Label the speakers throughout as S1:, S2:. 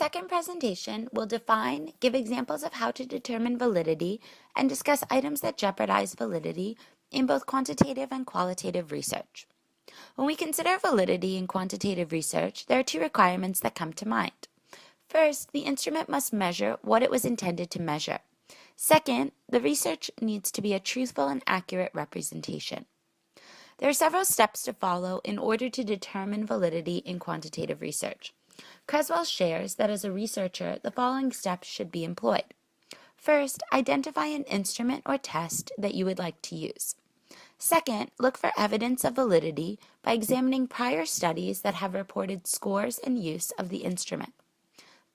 S1: second presentation will define, give examples of how to determine validity, and discuss items that jeopardize validity in both quantitative and qualitative research. When we consider validity in quantitative research, there are two requirements that come to mind. First, the instrument must measure what it was intended to measure. Second, the research needs to be a truthful and accurate representation. There are several steps to follow in order to determine validity in quantitative research. Creswell shares that as a researcher, the following steps should be employed. First, identify an instrument or test that you would like to use. Second, look for evidence of validity by examining prior studies that have reported scores and use of the instrument.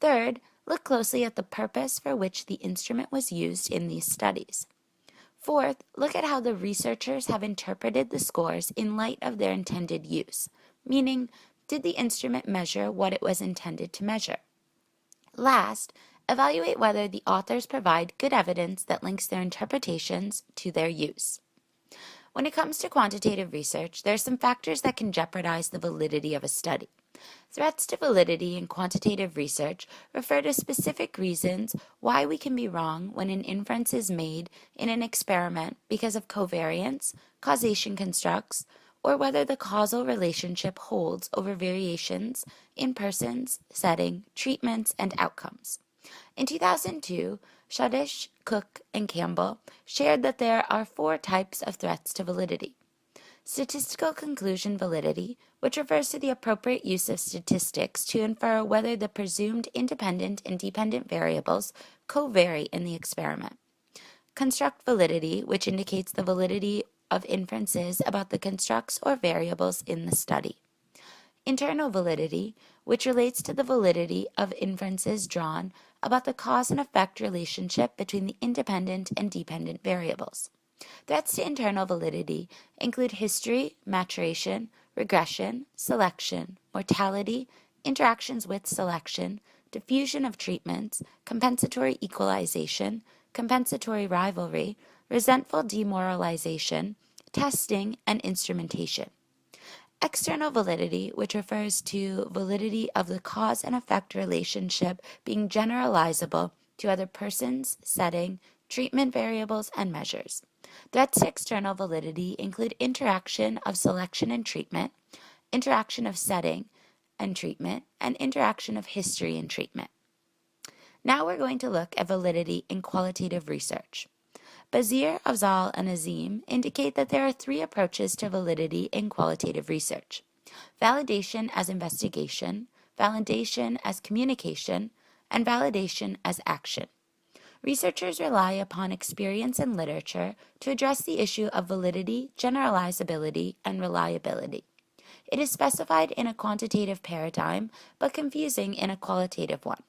S1: Third, look closely at the purpose for which the instrument was used in these studies. Fourth, look at how the researchers have interpreted the scores in light of their intended use, meaning, did the instrument measure what it was intended to measure? Last, evaluate whether the authors provide good evidence that links their interpretations to their use. When it comes to quantitative research, there are some factors that can jeopardize the validity of a study. Threats to validity in quantitative research refer to specific reasons why we can be wrong when an inference is made in an experiment because of covariance, causation constructs, or whether the causal relationship holds over variations in persons, setting, treatments, and outcomes. In 2002, Shadish, Cook, and Campbell shared that there are 4 types of threats to validity. Statistical conclusion validity, which refers to the appropriate use of statistics to infer whether the presumed independent and dependent variables covary in the experiment. Construct validity, which indicates the validity of inferences about the constructs or variables in the study. Internal validity, which relates to the validity of inferences drawn about the cause and effect relationship between the independent and dependent variables. Threats to internal validity include history, maturation, regression, selection, mortality, interactions with selection, diffusion of treatments, compensatory equalization, compensatory rivalry, resentful demoralization, testing, and instrumentation. External validity, which refers to validity of the cause and effect relationship being generalizable to other persons, setting, treatment variables, and measures. Threats to external validity include interaction of selection and treatment, interaction of setting and treatment, and interaction of history and treatment. Now we're going to look at validity in qualitative research. Bazir, Afzal, and Azim indicate that there are 3 approaches to validity in qualitative research: validation as investigation, validation as communication, and validation as action. Researchers rely upon experience and literature to address the issue of validity, generalizability, and reliability. It is specified in a quantitative paradigm, but confusing in a qualitative one.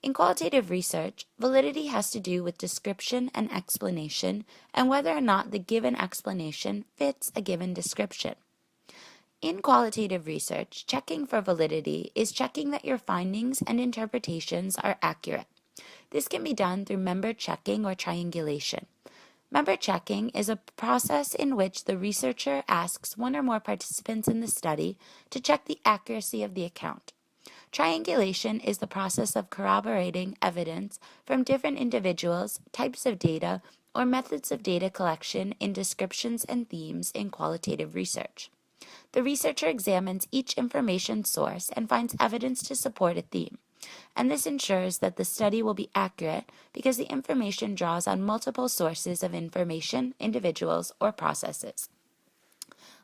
S1: In qualitative research, validity has to do with description and explanation and whether or not the given explanation fits a given description. In qualitative research, checking for validity is checking that your findings and interpretations are accurate. This can be done through member checking or triangulation. Member checking is a process in which the researcher asks one or more participants in the study to check the accuracy of the account. Triangulation is the process of corroborating evidence from different individuals, types of data, or methods of data collection in descriptions and themes in qualitative research. The researcher examines each information source and finds evidence to support a theme, and this ensures that the study will be accurate because the information draws on multiple sources of information, individuals, or processes.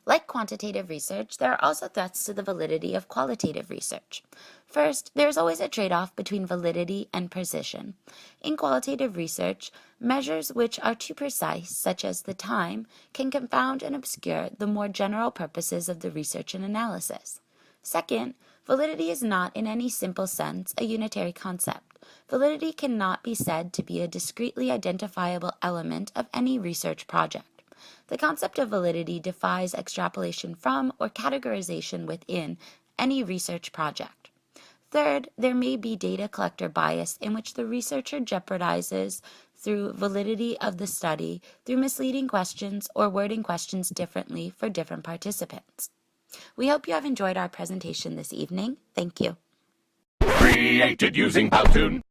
S1: Like quantitative research, there are also threats to the validity of qualitative research. First, there is always a trade-off between validity and precision. In qualitative research, measures which are too precise, such as the time, can confound and obscure the more general purposes of the research and analysis. Second, validity is not in any simple sense a unitary concept. Validity cannot be said to be a discretely identifiable element of any research project. The concept of validity defies extrapolation from or categorization within any research project. Third, there may be data collector bias in which the researcher jeopardizes through validity of the study through misleading questions or wording questions differently for different participants. We hope you have enjoyed our presentation this evening. Thank you.
S2: Created using Powtoon.